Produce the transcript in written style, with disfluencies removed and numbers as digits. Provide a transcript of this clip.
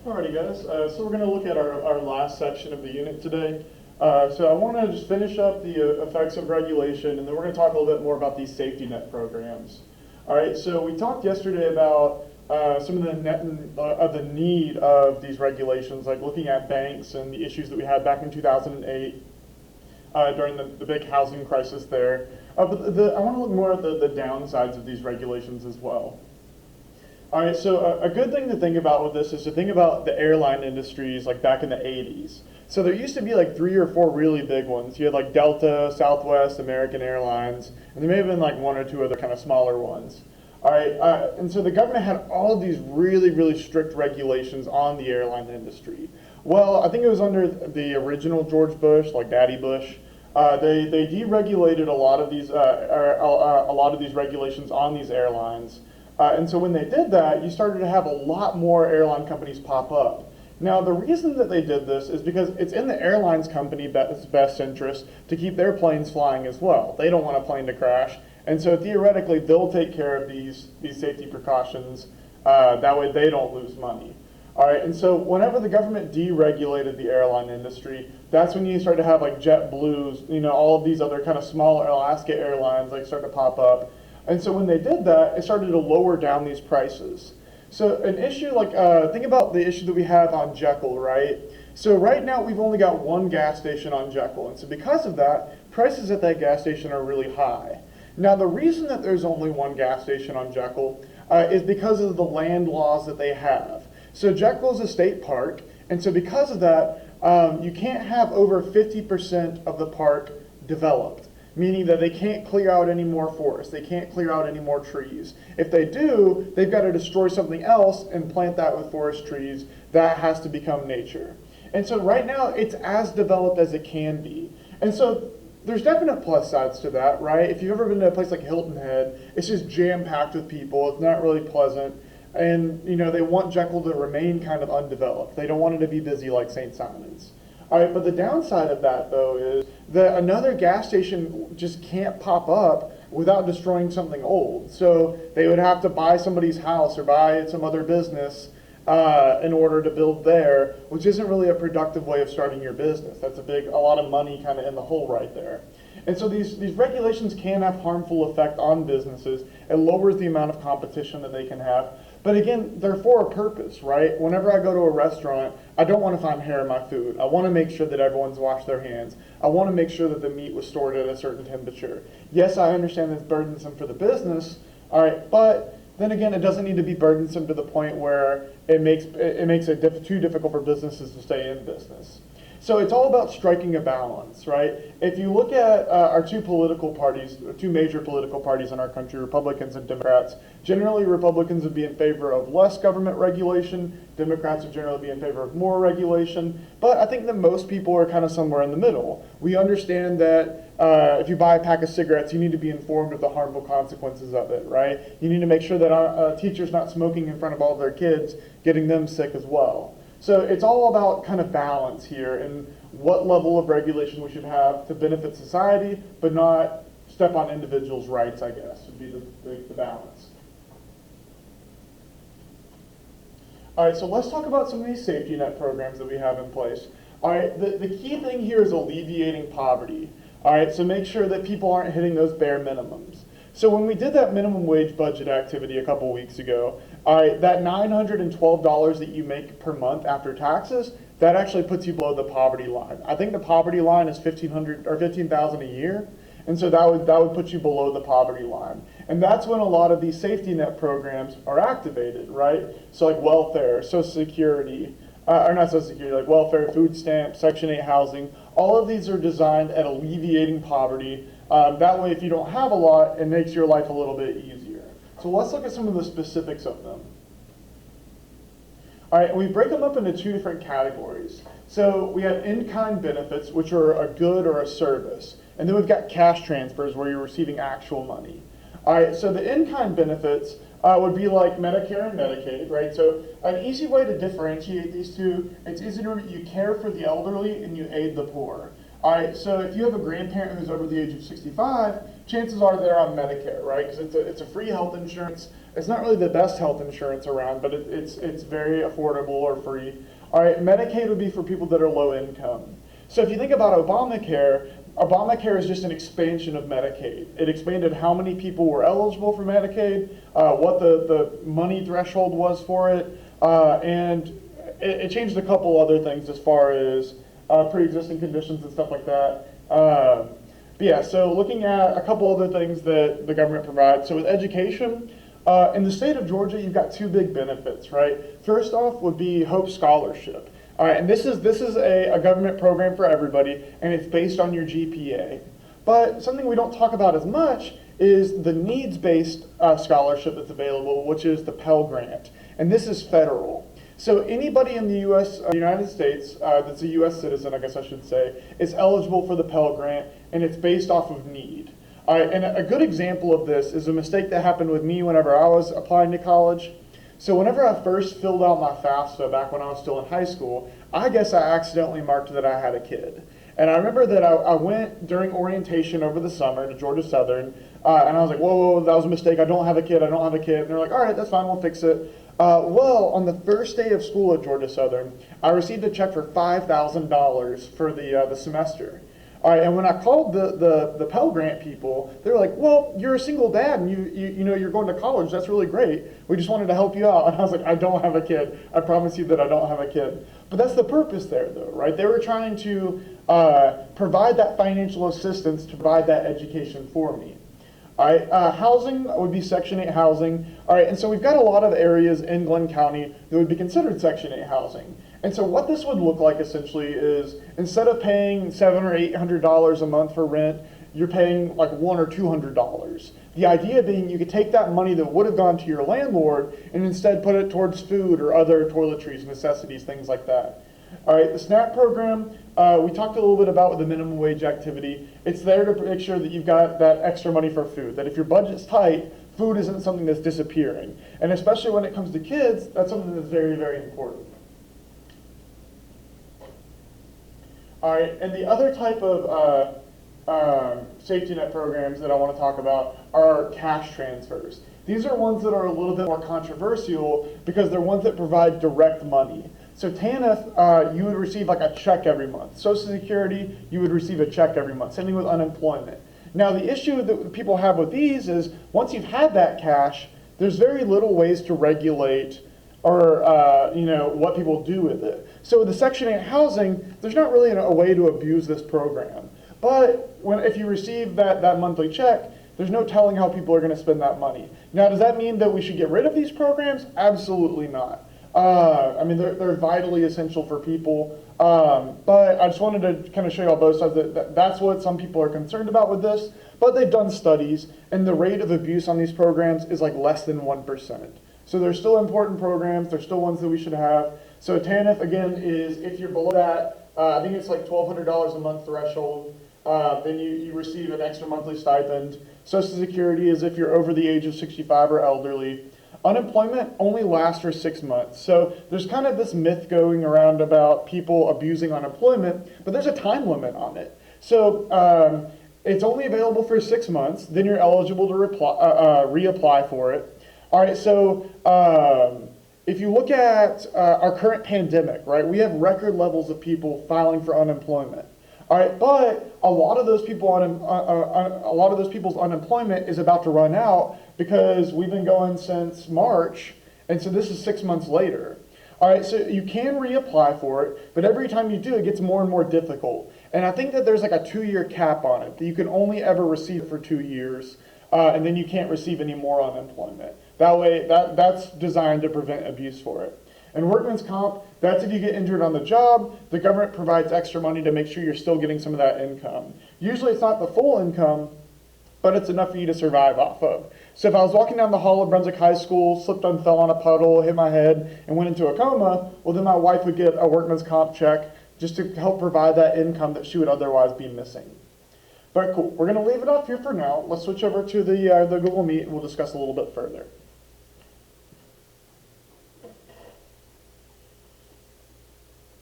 Alrighty guys, so we're going to look at our last section of the unit today. So I want to just finish up the effects of regulation, and then we're going to talk a little bit more about these safety net programs. Alright, so we talked yesterday about some of the need of these regulations, like looking at banks and the issues that we had back in 2008 during the big housing crisis there. But I want to look more at the downsides of these regulations as well. All right, so a good thing to think about with this is to think about the airline industries like back in the 80s. So there used to be like 3 or 4 really big ones. You had like Delta, Southwest, American Airlines, and there may have been like 1 or 2 other kind of smaller ones. All right, and so the government had all of these really, really strict regulations on the airline industry. Well, I think it was under the original George Bush, like Daddy Bush. They deregulated a lot of these regulations on these airlines. And so when they did that, you started to have a lot more airline companies pop up. Now, the reason that they did this is because it's in the airlines company's best interest to keep their planes flying as well. They don't want a plane to crash. And so theoretically, they'll take care of these safety precautions. That way they don't lose money. All right, and so whenever the government deregulated the airline industry, that's when you start to have like JetBlues, all of these other kind of smaller Alaska airlines like start to pop up. And so when they did that, it started to lower down these prices. So an issue like, think about the issue that we have on Jekyll, right? So right now we've only got 1 gas station on Jekyll. And so because of that, prices at that gas station are really high. Now the reason that there's only 1 gas station on Jekyll is because of the land laws that they have. So Jekyll is a state park. And so because of that, you can't have over 50% of the park developed. Meaning that they can't clear out any more forests, they can't clear out any more trees. If they do, they've got to destroy something else and plant that with forest trees. That has to become nature. And so right now, it's as developed as it can be. And so there's definite plus sides to that, right? If you've ever been to a place like Hilton Head, it's just jam-packed with people, it's not really pleasant. And they want Jekyll to remain kind of undeveloped. They don't want it to be busy like St. Simon's. All right, but the downside of that, though, is that another gas station just can't pop up without destroying something old. So they would have to buy somebody's house or buy some other business in order to build there, which isn't really a productive way of starting your business. That's a lot of money kind of in the hole right there. And so these regulations can have harmful effect on businesses. It lowers the amount of competition that they can have. But again, they're for a purpose, right? Whenever I go to a restaurant, I don't want to find hair in my food. I want to make sure that everyone's washed their hands. I want to make sure that the meat was stored at a certain temperature. Yes, I understand it's burdensome for the business, all right, but then again, it doesn't need to be burdensome to the point where it makes it too difficult for businesses to stay in business. So it's all about striking a balance, right? If you look at our 2 major political parties in our country, Republicans and Democrats, generally Republicans would be in favor of less government regulation, Democrats would generally be in favor of more regulation, but I think that most people are kind of somewhere in the middle. We understand that if you buy a pack of cigarettes, you need to be informed of the harmful consequences of it, right? You need to make sure that a teacher's not smoking in front of all of their kids, getting them sick as well. So it's all about kind of balance here and what level of regulation we should have to benefit society, but not step on individuals' rights, I guess, would be the balance. All right, so let's talk about some of these safety net programs that we have in place. All right, the key thing here is alleviating poverty. All right, so make sure that people aren't hitting those bare minimums. So when we did that minimum wage budget activity a couple weeks ago, all right, that $912 that you make per month after taxes, that actually puts you below the poverty line. I think the poverty line is $1,500 or $15,000 a year, and so that would put you below the poverty line. And that's when a lot of these safety net programs are activated, right? So like welfare, Social Security, or not Social Security, like welfare, food stamps, Section 8 housing, all of these are designed at alleviating poverty. That way, if you don't have a lot, it makes your life a little bit easier. So let's look at some of the specifics of them. All right, and we break them up into 2 different categories. So we have in-kind benefits, which are a good or a service. And then we've got cash transfers, where you're receiving actual money. All right, so the in-kind benefits would be like Medicare and Medicaid, right? So an easy way to differentiate these two, it's easier, you care for the elderly and you aid the poor. All right, so if you have a grandparent who's over the age of 65, chances are they're on Medicare, right? Because it's a free health insurance. It's not really the best health insurance around, but it's very affordable or free. All right, Medicaid would be for people that are low income. So if you think about Obamacare, Obamacare is just an expansion of Medicaid. It expanded how many people were eligible for Medicaid, what the money threshold was for it, and it changed a couple other things as far as pre-existing conditions and stuff like that. But yeah, so looking at a couple other things that the government provides. So with education, in the state of Georgia, you've got two big benefits, right? First off would be Hope Scholarship. All right, and this is a government program for everybody, and it's based on your GPA. But something we don't talk about as much is the needs-based scholarship that's available, which is the Pell Grant, and this is federal. So anybody in the United States that's a U.S. citizen, I guess I should say, is eligible for the Pell Grant, and it's based off of need. All right, and a good example of this is a mistake that happened with me whenever I was applying to college. So whenever I first filled out my FAFSA back when I was still in high school, I guess I accidentally marked that I had a kid. And I remember that I went during orientation over the summer to Georgia Southern, and I was like, whoa, that was a mistake. I don't have a kid. And they're like, all right, that's fine. We'll fix it. Well, on the first day of school at Georgia Southern, I received a check for $5,000 for the semester. All right, and when I called the Pell Grant people, they were like, well, you're a single dad and you know you're going to college. That's really great. We just wanted to help you out. And I was like, I don't have a kid. I promise you that I don't have a kid. But that's the purpose there, though, right? They were trying to provide that financial assistance to provide that education for me. All right, housing would be Section 8 housing. All right, and so we've got a lot of areas in Glenn County that would be considered Section 8 housing. And so what this would look like essentially is instead of paying $700 or $800 a month for rent, you're paying like $100 or $200. The idea being you could take that money that would have gone to your landlord and instead put it towards food or other toiletries, necessities, things like that. All right, the SNAP program, we talked a little bit about with the minimum wage activity. It's there to make sure that you've got that extra money for food, that if your budget's tight, food isn't something that's disappearing. And especially when it comes to kids, that's something that's very, very important. All right, and the other type of safety net programs that I want to talk about are cash transfers. These are ones that are a little bit more controversial because they're ones that provide direct money. So TANF, you would receive like a check every month. Social Security, you would receive a check every month. Same thing with unemployment. Now the issue that people have with these is once you've had that cash, there's very little ways to regulate or what people do with it. So with the Section 8 housing, there's not really a way to abuse this program. But if you receive that monthly check, there's no telling how people are going to spend that money. Now, does that mean that we should get rid of these programs? Absolutely not. I mean, they're vitally essential for people. But I just wanted to kind of show you all both sides that's what some people are concerned about with this. But they've done studies, and the rate of abuse on these programs is like less than 1%. So they're still important programs. They're still ones that we should have. So TANF, again, is if you're below that, I think it's like $1,200 a month threshold, then you receive an extra monthly stipend. Social Security is if you're over the age of 65 or elderly. Unemployment only lasts for 6 months. So there's kind of this myth going around about people abusing unemployment, but there's a time limit on it. So it's only available for 6 months. Then you're eligible to reapply for it. All right, so if you look at our current pandemic, right, we have record levels of people filing for unemployment. All right, but a lot of those people's unemployment is about to run out because we've been going since March, and so this is 6 months later. All right, so you can reapply for it, but every time you do, it gets more and more difficult. And I think that there's like a 2-year cap on it, that you can only ever receive for 2 years, and then you can't receive any more unemployment. That way, that's designed to prevent abuse for it. And workman's comp, that's if you get injured on the job, the government provides extra money to make sure you're still getting some of that income. Usually it's not the full income, but it's enough for you to survive off of. So if I was walking down the hall of Brunswick High School, slipped and fell on a puddle, hit my head, and went into a coma, well then my wife would get a workman's comp check just to help provide that income that she would otherwise be missing. But cool, we're gonna leave it off here for now. Let's switch over to the Google Meet and we'll discuss a little bit further.